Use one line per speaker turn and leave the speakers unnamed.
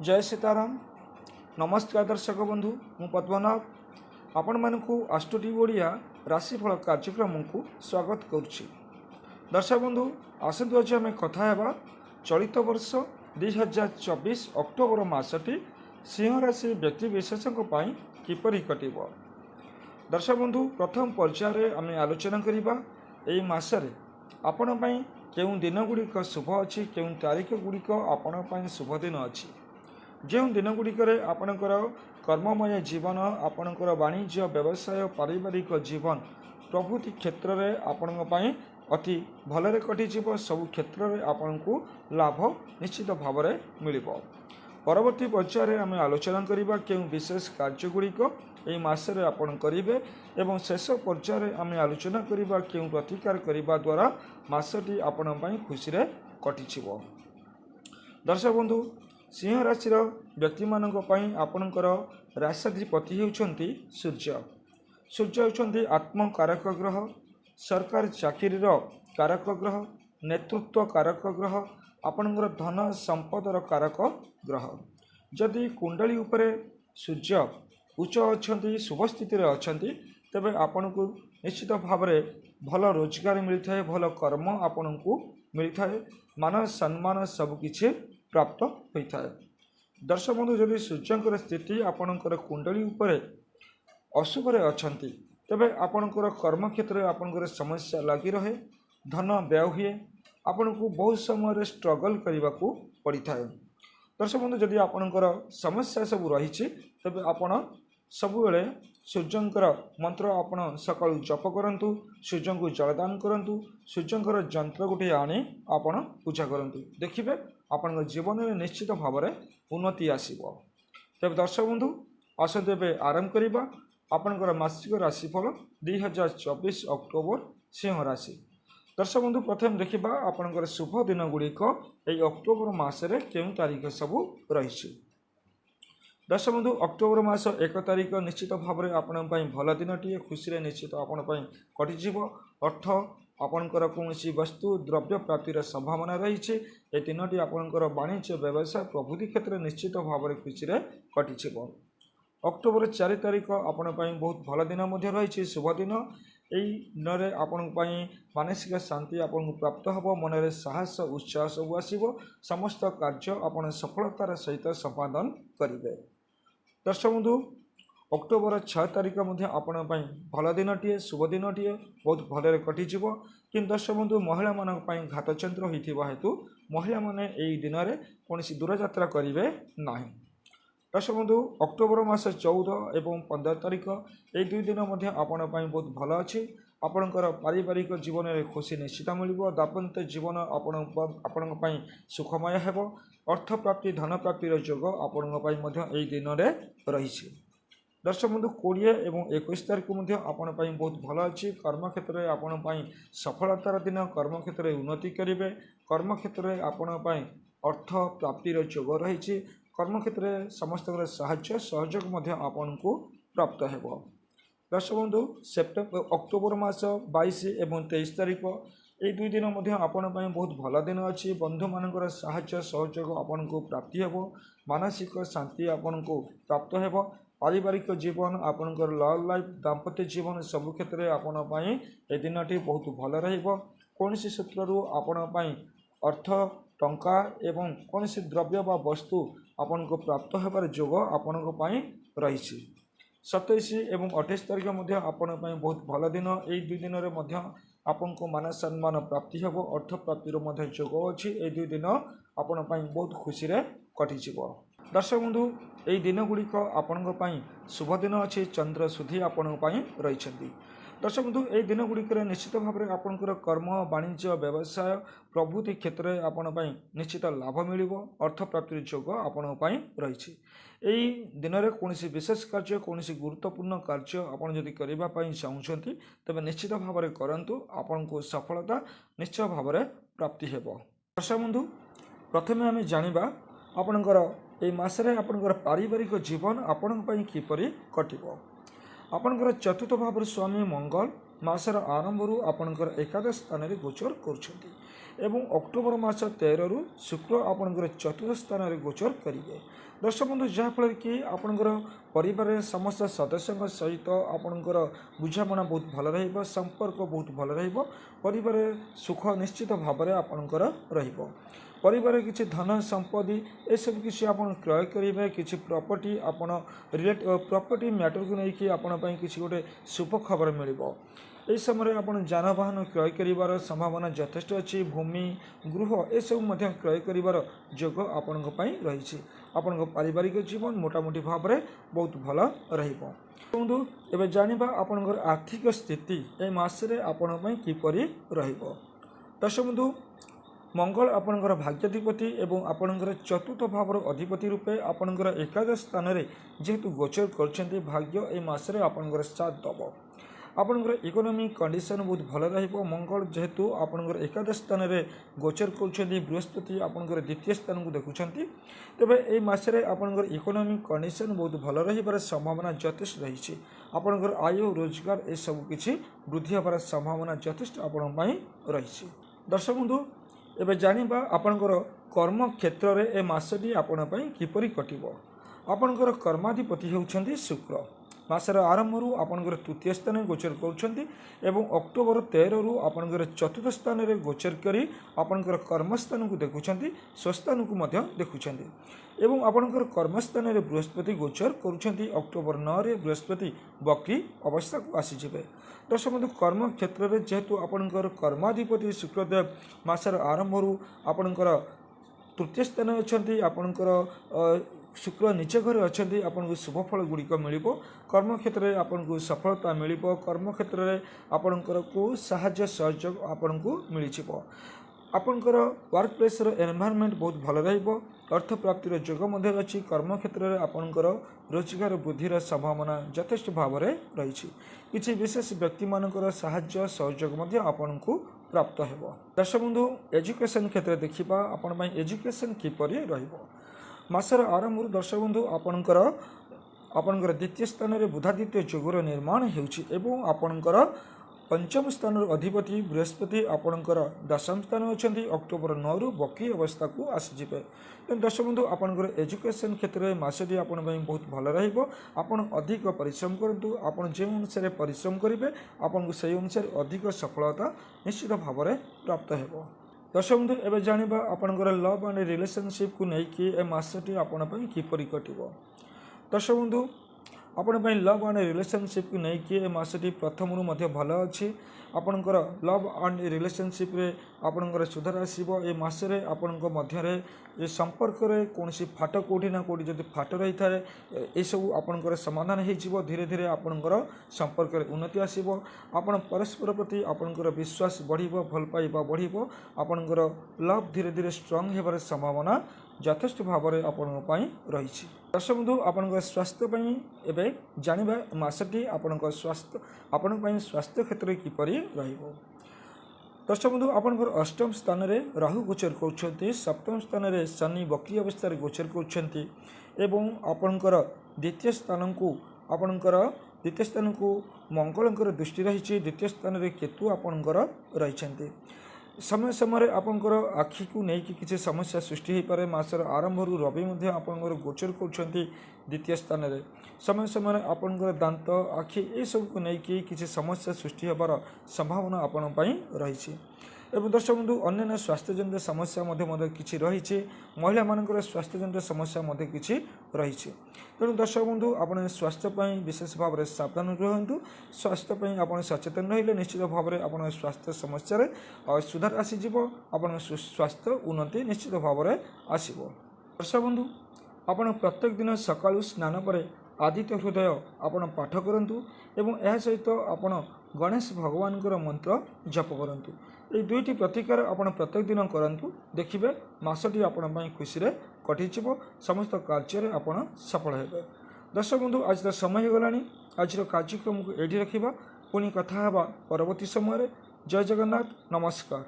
जय सीताराम। नमस्कार दर्शक बंधु, मु पद्मनाभ आपण मानकु आष्टोटी ओडिया राशिफल कार्यक्रम को स्वागत करुच्ची। दर्शक बंधु आसतु आज आम कथा हेबा चलित वर्ष 2024 अक्टोबर मासटी सिंह राशि व्यक्ति विशेषों किपरि कटिब। दर्शक बंधु प्रथम पर्यायर आम आलोचना करिबा एई मासरे आपण पई केउं दिन गुड़िक शुभ अच्छी केउं तारीख गुड़िक आपण पई शुभ दिन अच्छी। जो दिन गुड़िक आपणकर कर्ममय जीवन आपणकर वाणिज्य व्यवसाय पारिवारिक जीवन प्रभृति क्षेत्र में आपण अति भलरे कटिजिव। सबु क्षेत्र में आपण को लाभ निश्चित भाव में मिल। परवर्ती पर्यायर आम आलोचना करवा केउं विशेष कार्यगुड़िक यही मसरे आपण करेंगे एवं शेष पर्यायर आम आलोचना करवा केउं प्रतिकार करने द्वारा मसटी आपण खुशी कटिजिव। दर्शक बंधु सिंह राशि व्यक्ति मानक आपणकर राशाधिपति होउछंती सूर्य। सूर्य होउछंती आत्मकारक ग्रह, सरकार चाकरी कारक ग्रह, नेतृत्व कारक ग्रह, आपणकर धन संपदर कारक ग्रह। जदि कुंडली उपरे सूर्य उच्च अच्छी शुभ स्थिति अच्छी तेबे आपण को निश्चित भाव में भल रोजगार मिलता है, भल कर्म आपण को मिलता है, मान सम्मान सबकि प्राप्त होता है। दर्शक बंधु जदि सूर्यंकर स्थिति आपणकर कुंडली उपरे अशुभ अच्छी तेबे आपणकर कर्म क्षेत्र में आपणकर समस्या लगी रहे, धन व्यय हुए, आपण को बहुत समय स्ट्रगल करने को पड़ता है। दर्शक बंधु जदि आपणकर समस्या सब रही तेबे आपण सबुबले सूर्यंकर मंत्र आपण सकाळू जप करंतु, सूर्य को जलदान करंतु, सूर्यंकर यंत्र गोटे आनी आपण पूजा करंतु, देखिबे आपण जीवन में निश्चित भाव में उन्नति आसीबो। तब दर्शक बंधु आसतु एबे आरंभ करिबा आपणकर मासिक राशिफल 2024 अक्टोबर सिंह राशि। दर्शक बंधु प्रथम देखिबा आपणकर शुभ दिन गुड़िक एई अक्टोबर मासरे केउं तारीख सबु रहिछि। दर्शक बंधु अक्टोबर मास 1 तारीख निश्चित भाव में आपण भल दिनटीए खुशी निश्चित आपण कटिजिव। अर्थ आपणकर कौनसी वस्तु द्रव्य प्राप्तिर संभावना रही ए तीनोटी आपणकर वाणिज्य व्यवसाय प्रभृति क्षेत्र निश्चित भाव में खुशी कटिजिव। अक्टोबर 4 तारीख आपण बहुत भल दिन रही शुभ दिन। यही दिन आपण मानसिक शांति आपन प्राप्त हम, मन में साहस उत्साह सब आसब, समस्त कार्य आपण सफलतार सहित संपादन करेंगे। दर्शक बंधु अक्टोबर 6 तारीख आपण भल दिनटीए शुभ दिनटीए बहुत भल कटिजिव। कि दर्शक बंधु महिला मान घातचंद्र होता हेतु महिला माने यही दिन में कौन दूर यात्रा करेंगे ना। दर्शक बंधु अक्टोबर मास 14 एवं 15 तारीख ये दुई दिन आपण बहुत भल अच्छी। आपणकर पारिवारिक जीवन में खुशी निश्चित मिल, दाम्पत्य जीवन आपण सुखमय हेब, अर्थ प्राप्ति धन प्राप्तिर जोग आपण यही दिन में रही। दर्शक बंधु 20 एवं 21 तारीख आपण बहुत भल अच्छी। कर्म क्षेत्र में आपण सफलतार दिन, कर्म क्षेत्र में उन्नति करेंगे, कर्म क्षेत्र में आपण अर्थ प्राप्तिर जोग रही, कर्म क्षेत्र में समस्त साहाय्य सहयोग आपन को प्राप्त हेब। दर्शक बंधु अक्टोबर मास 22 एवं 23 तारीख ये दुई दिन आपण बहुत भल दिन अच्छी। बंधु मानकर साहाय्य सहयोग आपन को प्राप्ति हेब, मानसिक शांति आपन को प्राप्त हेब, पारिवारिक जीवन आपणकर लव लाइफ दाम्पत्य जीवन सबु क्षेत्र में आपण ए दिनटी बहुत भल रहिबो। कोनसी सूत्रु आपण अर्थ टंका एवं कौन द्रव्य बा वस्तु आपण को प्राप्त होबार जोग आपण रही। 27 एवं 28 तारीख आपण बहुत भल दिन। यही दुई दिन में आपण को मान सम्मान प्राप्ति हेब, अर्थ प्राप्तिर जोग अच्छी। ये दुई दिन आपण बहुत खुशी कटिजिव। दर्शक बंधु यही दिन गुड़िक आपण शुभ दिन अच्छी, चंद्र सुधी आपण रही। दर्शक बंधु यही दिन गुड़िक निश्चित भाव में आपणकर कर्म वाणिज्य व्यवसाय प्रभृति क्षेत्र में आपण निश्चित लाभ मिल, अर्थ प्राप्ति जोग आपण रही। यही दिन में कौन विशेष कार्य कौन गुरुत्वपूर्ण कार्य आपड़ जदि करने चाहते तेज निश्चित भाव में करूँ, आपण को सफलता निश्चय भाव में प्राप्ति हेब। दर्शक बंधु प्रथम आम जाना आपणकर यही मसरे आपणकर पारिवारिक जीवन आपण किपरि कटिब। आपणकर चतुर्थ भाव स्वामी मंगल मासर आरंभ आपणकर एकादश स्थान में गोचर कर एवं अक्टोबर मास 13 रु शुक्र आपणकर चतुर्थ स्थान में गोचर करेंगे। दर्शक बंधु जहाँफल कि आपणकर परिवार समस्त सदस्यों सहित आपणकर बुझामणा बहुत भल रहिबो, संपर्क बहुत भल रहिबो, परिवार सुख निश्चित भाव में आपणकर रहिबो। परिवार किसी धन संपत्ति ए सब किसी आप क्रय करेंगे, किसी प्रॉपर्टी आपण रिलेट प्रॉपर्टी मैटर को लेकिन आपण किसी गोटे शुभ खबर मिलिबो। यह समय आप जानवाहन क्रय कर संभावना यथेष्ट अच्छी, भूमि गृह ए सब क्रय कर जोग आपण रही। आपण पारिवारिक जीवन मोटामोटी भाव में बहुत भल रहिबो। बंधु एबे जानिबा आपणकर आर्थिक स्थिति ए मासरे आपण किपरि रहिबो। दर्शक बंधु मंगल आपणकर भाग्याधिपति एवं आपणकर चतुर्थ भावर अधिपति रूपे आपणकर एकादश स्थान में जेहेतु गोचर करछन्ति भाग्य ए मासरे आपणकर साथ दब। आपणकर इकोनॉमिक कंडीशन बहुत भल रहिबो। मंगल जेहेतु आपणकर एकादश स्थान में गोचर करछन्ति, बृहस्पति आपणकर द्वितीय स्थान को देखुछन्ति, तेबे ए मासरे आपणकर इकोनॉमिक कंडीशन बहुत भल रहिबार संभावना यथेष्ट रही। आपणकर आय रोजगार ए सब किछि वृद्धि होबार संभावना यथेष्ट आपण पई रही। दर्शक बंधु एबे जानिबा आपणकर कर्म क्षेत्र में ए मासटी आपण पई किपरि कटिबो। आपणकर कर्माधिपति हेउछन्ति शुक्र। मासर आरंभ आपणकर तृतीय स्थान में गोचर करुछन्ति एवं अक्टोबर 13 रु आपणकर चतुर्थ स्थान में गोचर करी आपणकर कर्मस्थान को देखुछन्ति, स्वस्थान को मध्य देखुछन्ति एवं आपणकर कर्मस्थान में बृहस्पति गोचर करुछन्ति। अक्टोबर 9 रे बृहस्पति वक्री अवस्था को आसीजिबे। दर्शक बंधु कर्म क्षेत्र में जेहेतु आपणकर कर्माधिपति शुक्रदेव मासर आरंभ आपणकर तृतीय स्थान अच्छी, आपणकर शुक्र नीचे घर अच्छा, आपन को शुभ फल गुड़िक मिल। कर्म क्षेत्र में आपन को सफलता मिल। कर्म क्षेत्र में आपणकर को साहाय्य सहयोग आपन को मिल। आपणकर वर्क प्लेस एनवायरनमेंट बहुत भल रहिबो। अर्थ प्राप्तिर जोग मध्य अच्छी। कर्म क्षेत्र में आपणकर रोजगार वृद्धिर संभावना यथेष्ट भाव में रही। किसी विशेष व्यक्ति मानकर साहाय्य सहयोग मध्य आपन को प्राप्त हेबो। दर्शक बंधु एजुकेशन क्षेत्र देखिबा आपण पई एजुकेशन किपरि रहिबो। मासर आरंभ दर्शक बंधु आपणकर द्वितीय स्थान में बुधादित्य जोगर निर्माण होउछि एवं आपणकर पंचम स्थान अधिपति बृहस्पति आपणकर दशम स्थान अच्छी। अक्टोबर 9 रु वक्री अवस्था को आसीजिबे। दर्शक बंधु आपणकर एजुकेशन क्षेत्र में मासटी आपण बहुत भल रहिबो। आपण अधिक परिश्रम करंतु। आपण जे अनुसार परिश्रम करेंगे आपन को सही अनुसार अधिक सफलता निश्चित भाव में प्राप्त हेबो। दर्शक बंधु एवं जानिबा आपणकर लव एंड रिलेशनशिप को लेकिन ए मासटी आपण पई किपरि कटिबो। दर्शक बंधु आपण पई लव एंड रिलेशनशिप को लेकिन ए मासटी प्रथम मध्य भल अच्छी। आपणकर लव एंड रिलेशनशिप रे आपणकर सुधार आसीबो। ए मासरे आपणक मध्यरे ए संपर्क रे कोनसी फाट कोठी ना कोठी जदि फाट रही थाए ए सब आपणकर समाधान हे जिवो। धीरे धीरे आपणकर संपर्क रे उन्नति आसीबो। आपण परस्पर प्रति आपणकर विश्वास बढ़िबो, भल पाइबा बढ़िबो। आपणकर लव धीरे धीरे स्ट्रांग हेबार संभावना यथेष्ट भाव में आपण पई रही। दर्शक बंधु आपणकर स्वास्थ्य पई एबे जानिबा मासटी आपणकर स्वास्थ्य आपण पई स्वास्थ्य क्षेत्र में किपरि रहिबो। दर्शक बंधु आपणकर अष्टम स्थान में राहु गोचर करछन्ति, सप्तम स्थान में शनि वक्री अवस्था रे गोचर करछन्ति एवं आपणकर द्वितीय स्थान को मंगलंकर दृष्टि रही। द्वितीय स्थान में केतु आपणकर रहिछन्ति। समय समय आपणकर आखि को लेकिन किसी समस्या सृष्टि हो पारे। मासर आरंभ रवि मध्य आपणकर गोचर करछन्ति द्वितीय स्थान में। समय समय आपणकर दांत आखि ए सब को लेकिन किसी समस्या सृष्टि होबार संभावना आपण पई रही। एवं दर्शक बंधु अन्य स्वास्थ्यजनित समस्या किसी रही। महिला मानकर स्वास्थ्यजनित समस्या किसी रही। तेणु दर्शक बंधु आपने स्वास्थ्य विशेष भाव में सावधान रुहतु। स्वास्थ्य आप सचेतन रही निश्चित भाव में आप स्वास्थ्य समस्या सुधार आसीज। आप स्वास्थ्य उन्नति निश्चित भाव में आसो। दर्शक बंधु आप प्रत्येक दिन सकाळु स्नान पर आदित्य हृदय आपण पाठ करंतु एवं यह सहित आपण गणेश भगवान मंत्र जप करंतु। ये दुईटी प्रतिकार आपण प्रत्येक दिन करंतु। देखिबे मासटी आपण पई खुशी रे कटिजिवो। समस्त कार्य आपण सफल हेबे। दर्शक बंधु आज समय हो गलानी। आज कार्यक्रम को एठी रखिबा। पुणी कथा हेबा परवर्ती समय। जय जगन्नाथ। नमस्कार।